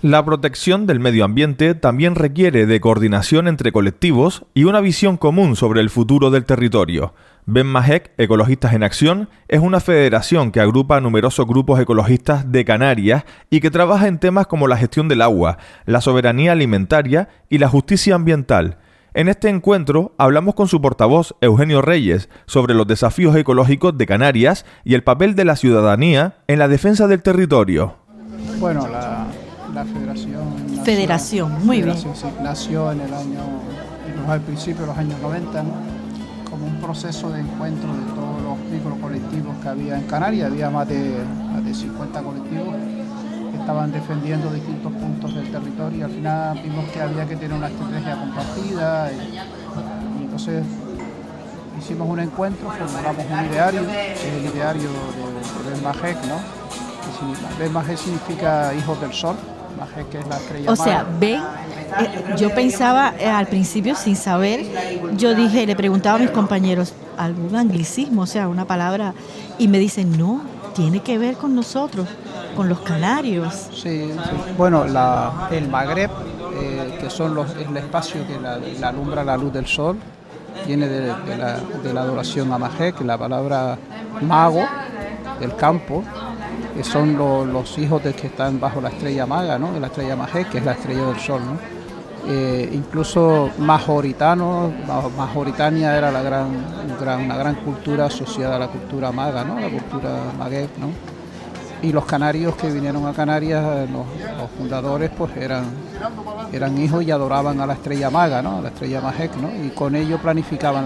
La protección del medio ambiente también requiere de coordinación entre colectivos y una visión común sobre el futuro del territorio. BENMAJEC, Ecologistas en Acción, es una federación que agrupa a numerosos grupos ecologistas de Canarias y que trabaja en temas como la gestión del agua, la soberanía alimentaria y la justicia ambiental. En este encuentro hablamos con su portavoz, Eugenio Reyes, sobre los desafíos ecológicos de Canarias y el papel de la ciudadanía en la defensa del territorio. Bueno, la federación... Federación, muy bien. Sí, nació al principio de los años 90, ¿no? Como un proceso de encuentro de todos los microcolectivos que había en Canarias. Había más de 50 colectivos que estaban defendiendo distintos puntos del territorio y al final vimos que había que tener una estrategia compartida y entonces hicimos un encuentro, formulamos un ideario, que es el ideario de BENMAJEC, ¿no? BENMAJEC significa Hijos del Sol, MAJEC que es la estrella O sea, madre. ven, yo pensaba al principio sin saber, yo dije, le preguntaba a mis compañeros, ¿algún anglicismo? O sea, una palabra, y me dicen, no, tiene que ver con nosotros, con los canarios. Sí. Bueno, el Magreb, que es el espacio que la alumbra la luz del sol, viene de la adoración a MAJEC, la palabra mago, el campo, que son los hijos de que están bajo la estrella maga, ¿no? De la estrella MAJEC, que es la estrella del sol, ¿no? Incluso Majoritania era una gran cultura asociada a la cultura maga, ¿no? La cultura magueb, ¿no? Y los canarios que vinieron a Canarias, los fundadores, pues eran hijos y adoraban a la estrella maga, ¿no? A la estrella MAJEC, ¿no? Y con ello planificaban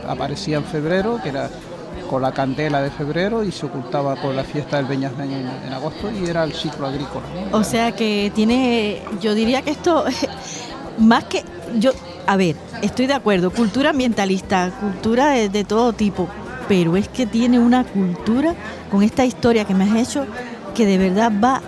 aparecía en febrero, que era con la candela de febrero, y se ocultaba con la fiesta del Beñasmen en agosto, y era el ciclo agrícola, ¿no? O sea que yo diría que esto, más que, estoy de acuerdo, cultura ambientalista, cultura de todo tipo, pero es que tiene una cultura con esta historia que me has hecho, que de verdad va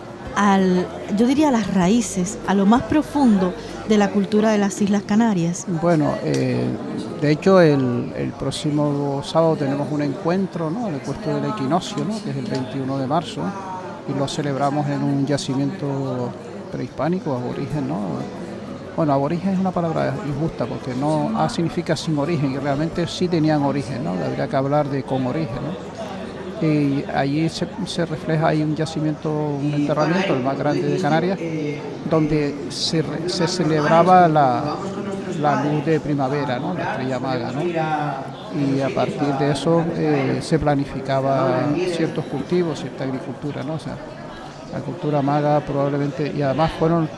yo diría a las raíces, a lo más profundo de la cultura de las Islas Canarias. Bueno, de hecho el próximo sábado tenemos un encuentro, ¿no? El encuentro del equinoccio, ¿no? Que es el 21 de marzo, y lo celebramos en un yacimiento prehispánico, aborigen, ¿no? Bueno, aborigen es una palabra injusta porque no significa sin origen, y realmente sí tenían origen, ¿no? Habría que hablar de con origen, ¿no? Y allí se refleja, hay un yacimiento, un enterramiento, el más grande de Canarias, donde se celebraba la luz de primavera, ¿no? La estrella maga, ¿no? Y a partir de eso se planificaba ciertos cultivos, cierta agricultura, ¿no? O sea, la cultura maga probablemente, y además fueron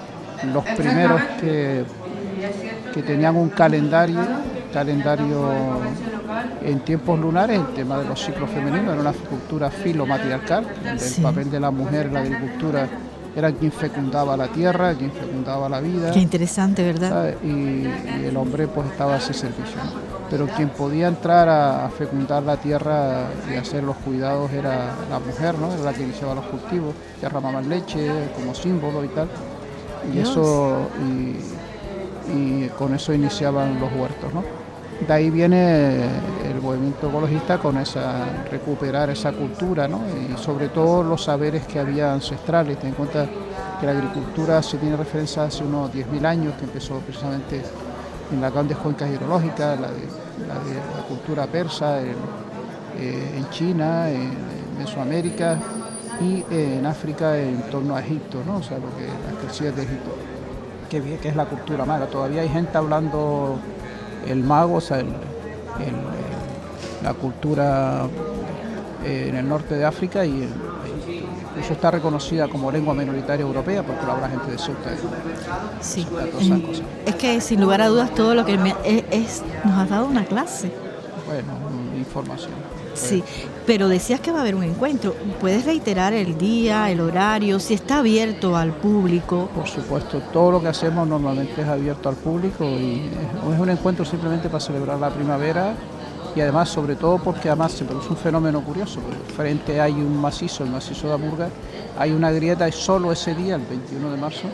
los primeros que tenían un calendario en tiempos lunares. El tema de los ciclos femeninos era una cultura filomatriarcal, donde el papel de la mujer en la agricultura era quien fecundaba la tierra, quien fecundaba la vida. Qué interesante, ¿verdad? ¿Sabes? Y el hombre pues estaba a ese servicio, ¿no? Pero quien podía entrar a fecundar la tierra y hacer los cuidados era la mujer, ¿no? Era la que iniciaba los cultivos, derramaban leche como símbolo y tal. Y Dios. y con eso iniciaban los huertos, ¿no? De ahí viene el movimiento ecologista con recuperar esa cultura, ¿no? Y sobre todo los saberes que había ancestrales. Ten en cuenta que la agricultura se tiene referencia hace unos 10.000 años, que empezó precisamente en las grandes cuencas hidrológicas, la cultura persa, en China, en Mesoamérica y en África en torno a Egipto, ¿no? O sea, las crecidas de Egipto, que es la cultura maga. Todavía hay gente hablando el mago, o sea, la cultura en el norte de África, y eso está reconocida como lengua minoritaria europea porque lo habla gente de Ceuta. Sí, es que sin lugar a dudas todo lo que nos has dado una clase. Bueno, información. Sí, pero decías que va a haber un encuentro. ¿Puedes reiterar el día, el horario, si está abierto al público? Por supuesto, todo lo que hacemos normalmente es abierto al público y es un encuentro simplemente para celebrar la primavera, y además, sobre todo porque además se produce un fenómeno curioso, porque frente hay un macizo, el macizo de Amurga, hay una grieta y solo ese día, el 21 de marzo,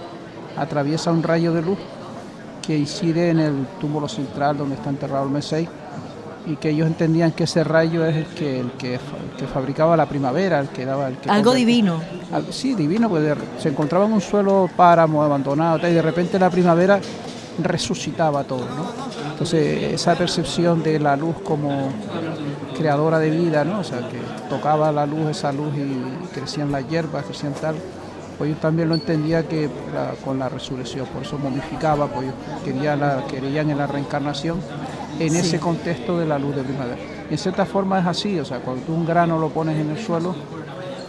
atraviesa un rayo de luz que incide en el túmulo central donde está enterrado el Mesei, y que ellos entendían que ese rayo es el que fabricaba la primavera, el que daba... Algo divino. Sí, divino, porque se encontraba en un suelo páramo, abandonado, y de repente la primavera resucitaba todo, ¿no? Entonces, esa percepción de la luz como creadora de vida, ¿no? O sea, que tocaba la luz, esa luz, y crecían las hierbas, crecían tal... Pues ellos también lo entendía que con la resurrección, por eso momificaba, pues ellos querían en la reencarnación en ese contexto de la luz de primavera. Y en cierta forma es así, o sea, cuando tú un grano lo pones en el suelo,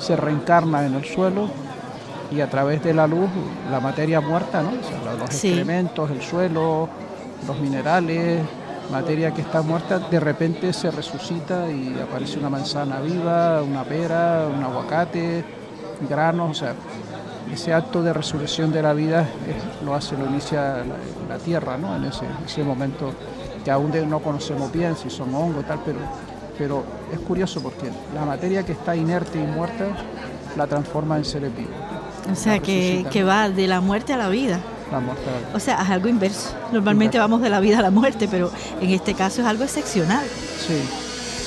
se reencarna en el suelo, y a través de la luz, la materia muerta, ¿no? O sea, los excrementos, el suelo, los minerales, materia que está muerta, de repente se resucita y aparece una manzana viva, una pera, un aguacate, granos, o sea, ese acto de resurrección de la vida lo inicia la tierra, ¿no? En ese momento que aún no conocemos bien si son hongos, tal, pero es curioso porque la materia que está inerte y muerta la transforma en seres vivos. O sea, que va de la muerte a la vida. La muerte a la vida. O sea, es algo inverso. Normalmente vamos de la vida a la muerte, pero en este caso es algo excepcional.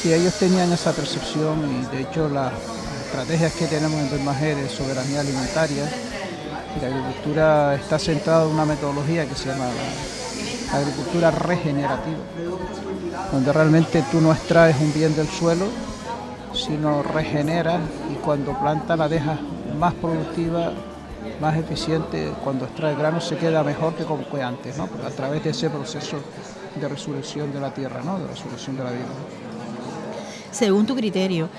Sí, ellos tenían esa percepción, y de hecho las estrategias que tenemos en Belmajer es soberanía alimentaria, y la agricultura está centrada en una metodología que se llama la agricultura regenerativa, donde realmente tú no extraes un bien del suelo, sino regeneras, y cuando planta la dejas más productiva, más eficiente. Cuando extrae grano se queda mejor que como fue antes, ¿no? A través de ese proceso de resurrección de la tierra, ¿no? De resurrección de la vida. Según tu criterio,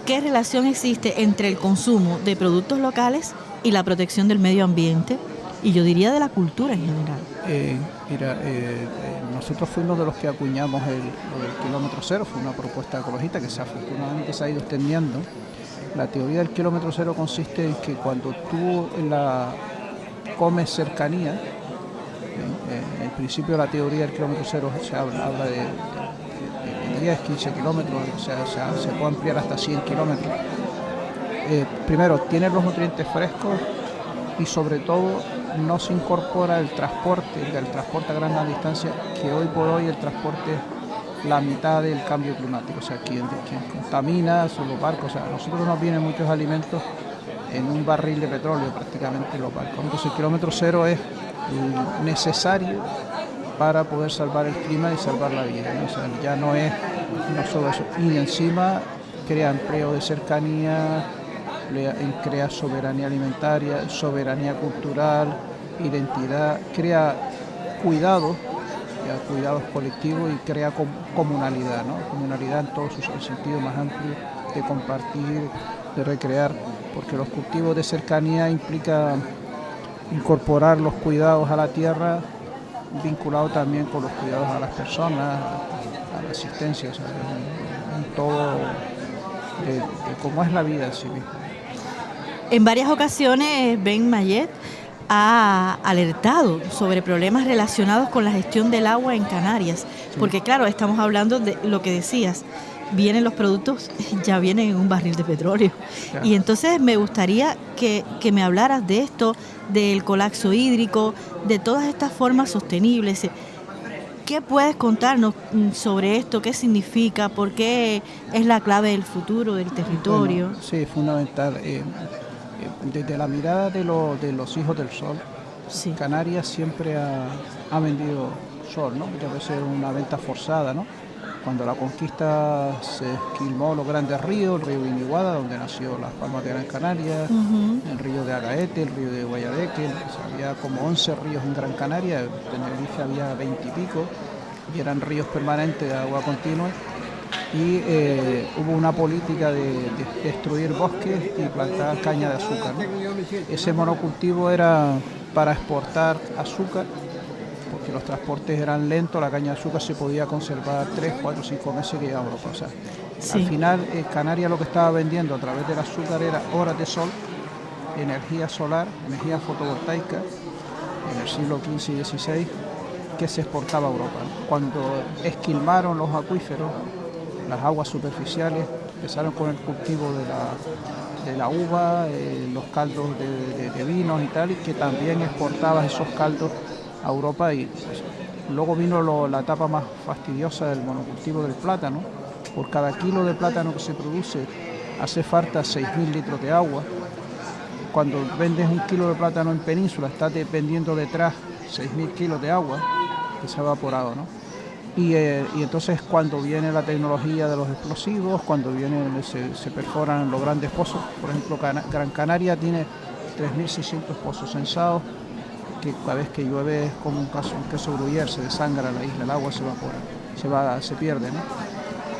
¿qué relación existe entre el consumo de productos locales y la protección del medio ambiente? Y yo diría de la cultura en general. Nosotros fuimos de los que acuñamos lo del kilómetro cero. Fue una propuesta ecologista que afortunadamente se ha ido extendiendo. La teoría del kilómetro cero consiste en que cuando tú comes cercanía, en principio la teoría del kilómetro cero se habla de 10, 15 kilómetros, o sea, se puede ampliar hasta 100 kilómetros. Primero, tienes los nutrientes frescos, y sobre todo no se incorpora el transporte a gran distancia, que hoy por hoy el transporte es la mitad del cambio climático. O sea, quien contamina son los barcos. O sea, a nosotros nos vienen muchos alimentos en un barril de petróleo prácticamente los barcos. Entonces el kilómetro cero es necesario para poder salvar el clima y salvar la vida, ¿no? O sea, ya no solo eso. Y encima crea empleo de cercanía, crea soberanía alimentaria, soberanía cultural, identidad, crea cuidados colectivos, y crea comunalidad, ¿no? Comunalidad en todo el sentido más amplio, de compartir, de recrear, porque los cultivos de cercanía implica incorporar los cuidados a la tierra, vinculado también con los cuidados a las personas, a la existencia, o sea, en todo de cómo es la vida en sí misma. En varias ocasiones, Ben Mayet ha alertado sobre problemas relacionados con la gestión del agua en Canarias, porque claro, estamos hablando de lo que decías, los productos ya vienen en un barril de petróleo. Claro. Y entonces me gustaría que me hablaras de esto, del colapso hídrico, de todas estas formas sostenibles. ¿Qué puedes contarnos sobre esto? ¿Qué significa? ¿Por qué es la clave del futuro del territorio? Bueno, sí, fundamental. Desde la mirada de los hijos del sol, Sí. Canarias siempre ha vendido sol, ¿no? Muchas veces una venta forzada, ¿no? Cuando la conquista se esquilmó los grandes ríos, el río Guiniguada, donde nació las Palmas de Gran Canaria, el río de Agaete, el río de Guayadeque, había como 11 ríos en Gran Canaria, en Tenerife había 20 y pico, y eran ríos permanentes de agua continua, y hubo una política de destruir bosques y plantar caña de azúcar, ¿no? Ese monocultivo era para exportar azúcar, porque los transportes eran lentos, la caña de azúcar se podía conservar 3, 4, 5 meses que llegaba a Europa. O sea, Sí. al final, Canarias lo que estaba vendiendo a través del azúcar era horas de sol, energía solar, energía fotovoltaica, en el siglo XV y XVI, que se exportaba a Europa. Cuando esquilmaron los acuíferos, las aguas superficiales, empezaron con el cultivo de la uva, los caldos de vinos y tal, y que también exportaba esos caldos a Europa, y pues, luego vino la etapa más fastidiosa del monocultivo del plátano. Por cada kilo de plátano que se produce hace falta 6.000 litros de agua. Cuando vendes un kilo de plátano en península, estás vendiendo detrás 6.000 kilos de agua que se ha evaporado, ¿no? Y entonces cuando viene la tecnología de los explosivos, cuando se perforan los grandes pozos, por ejemplo, Gran Canaria tiene 3.600 pozos censados, que cada vez que llueve es como un queso gruyère, se desangra la isla, el agua se evapora, se pierde, ¿no?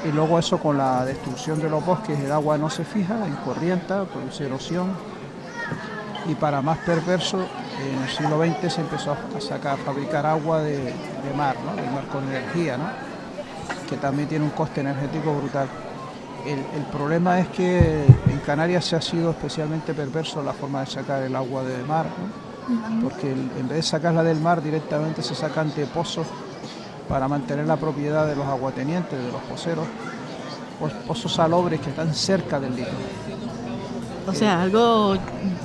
Y luego eso, con la destrucción de los bosques, el agua no se fija, encorrienta, produce erosión. Y para más perverso, en el siglo XX se empezó a fabricar agua de mar, ¿no? De mar con energía, ¿no? Que también tiene un coste energético brutal. El problema es que en Canarias se ha sido especialmente perverso la forma de sacar el agua del mar, ¿no? Porque en vez de sacarla del mar directamente se sacan de pozos para mantener la propiedad de los aguatenientes, de los poceros, pozos salobres que están cerca del litro. O sea, algo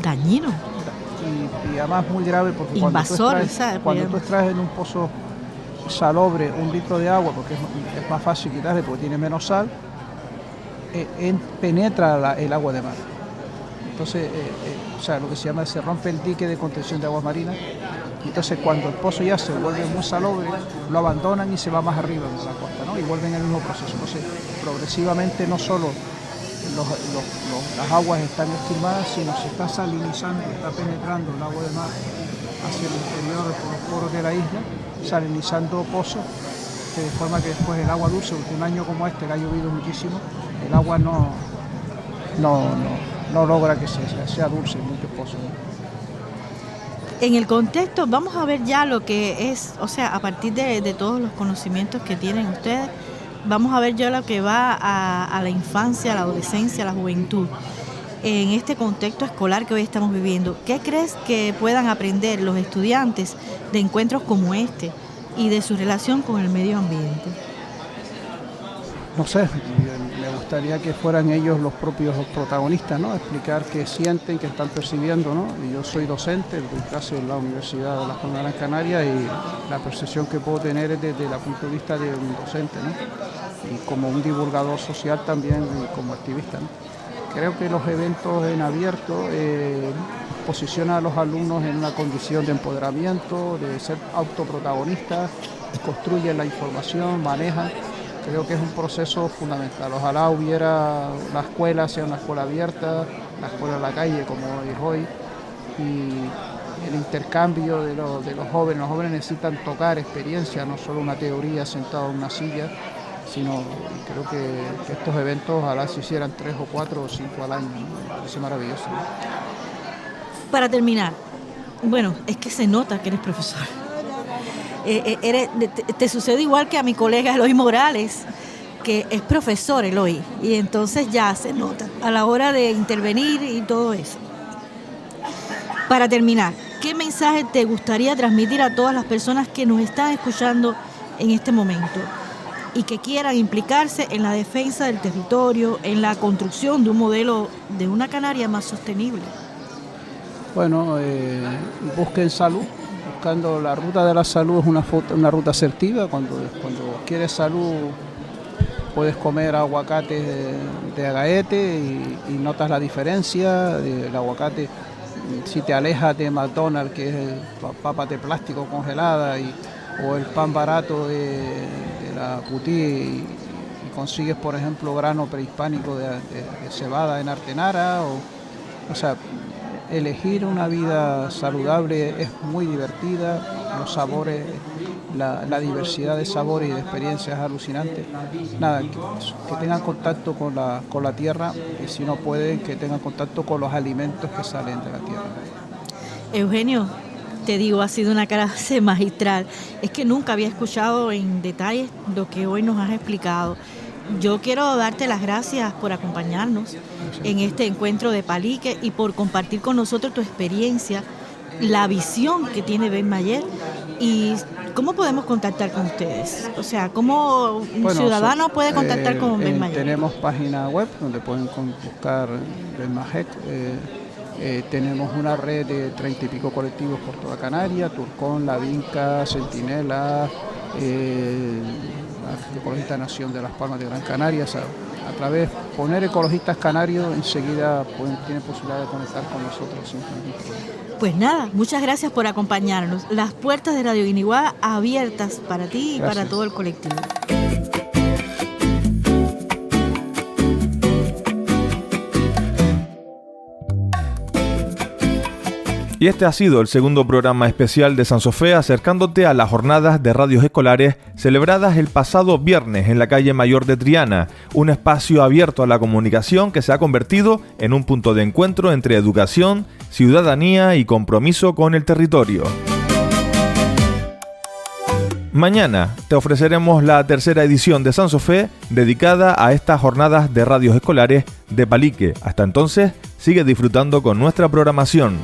dañino. Y además muy grave, porque Invasor, cuando tú extraes en un pozo salobre 1 litro de agua, porque es más fácil quitarle porque tiene menos sal, penetra el agua de mar. Entonces, o sea, lo que se rompe el dique de contención de aguas marinas. Entonces, cuando el pozo ya se vuelve muy salobre, lo abandonan y se va más arriba de la costa, ¿no? Y vuelven el mismo proceso. Entonces, progresivamente no solo las aguas están esquilmadas, sino se está salinizando, está penetrando el agua de mar hacia el interior por los poros de la isla, salinizando pozos, de forma que después el agua dulce, porque un año como este que ha llovido muchísimo, el agua no logra que sea dulce en muchos pozos, ¿no? En el contexto, vamos a ver ya lo que es, o sea, a partir de todos los conocimientos que tienen ustedes, vamos a ver ya lo que va a la infancia, a la adolescencia, a la juventud. En este contexto escolar que hoy estamos viviendo, ¿qué crees que puedan aprender los estudiantes de encuentros como este y de su relación con el medio ambiente? No sé, me gustaría que fueran ellos los propios protagonistas, ¿no? Explicar qué sienten, qué están percibiendo, ¿no? Y yo soy docente, doy clase en la Universidad de las Palmas de Gran Canaria, y la percepción que puedo tener es desde el punto de vista de un docente, ¿no? Y como un divulgador social también, y como activista, ¿no? Creo que los eventos en abierto posicionan a los alumnos en una condición de empoderamiento, de ser autoprotagonistas, construyen la información, manejan. Creo que es un proceso fundamental. Ojalá hubiera la escuela, sea una escuela abierta, la escuela en la calle como es hoy, y el intercambio de los jóvenes. Los jóvenes necesitan tocar experiencia, no solo una teoría sentado en una silla, sino creo que estos eventos ojalá se hicieran 3 o 4 o 5 al año, ¿no? Me parece maravilloso, ¿no? Para terminar, bueno, es que se nota que eres profesor. Te sucede igual que a mi colega Eloy Morales, que es profesor Eloy, y entonces ya se nota a la hora de intervenir y todo eso. Para terminar, ¿qué mensaje te gustaría transmitir a todas las personas que nos están escuchando en este momento y que quieran implicarse en la defensa del territorio, en la construcción de un modelo de una Canaria más sostenible? Bueno, busquen salud, buscando la ruta de la salud, es una ruta asertiva. Cuando quieres salud, puedes comer aguacate de agaete y notas la diferencia del aguacate. Si te alejas de McDonald's, que es papas de plástico congelada, o el pan barato de la Putí, y consigues, por ejemplo, grano prehispánico de cebada en Artenara, o sea, elegir una vida saludable es muy divertida, los sabores, la diversidad de sabores y de experiencias es alucinante. Nada, que tengan contacto con la tierra, y si no pueden, que tengan contacto con los alimentos que salen de la tierra. Eugenio, te digo, ha sido una clase magistral. Es que nunca había escuchado en detalle lo que hoy nos has explicado. Yo quiero darte las gracias por acompañarnos en este encuentro de Palique y por compartir con nosotros tu experiencia, la visión que tiene Ben Mayer y cómo podemos contactar con ustedes. O sea, cómo un ciudadano puede contactar con Ben Mayer. Tenemos página web donde pueden buscar Ben Mayer. Tenemos una red de 30 y pico colectivos por toda Canarias, Turcón, La Vinca, Centinela, la Ecologista Nación de Las Palmas de Gran Canaria. O sea, a través de poner ecologistas canarios, enseguida tienen posibilidad de conectar con nosotros sin ningún problema. Pues nada, muchas gracias por acompañarnos. Las puertas de Radio Guiniguada abiertas para ti y para todo el colectivo. Y este ha sido el segundo programa especial de Sansofé, acercándote a las jornadas de radios escolares celebradas el pasado viernes en la calle Mayor de Triana, un espacio abierto a la comunicación que se ha convertido en un punto de encuentro entre educación, ciudadanía y compromiso con el territorio. Mañana te ofreceremos la tercera edición de Sansofé dedicada a estas jornadas de radios escolares de Palique. Hasta entonces, sigue disfrutando con nuestra programación.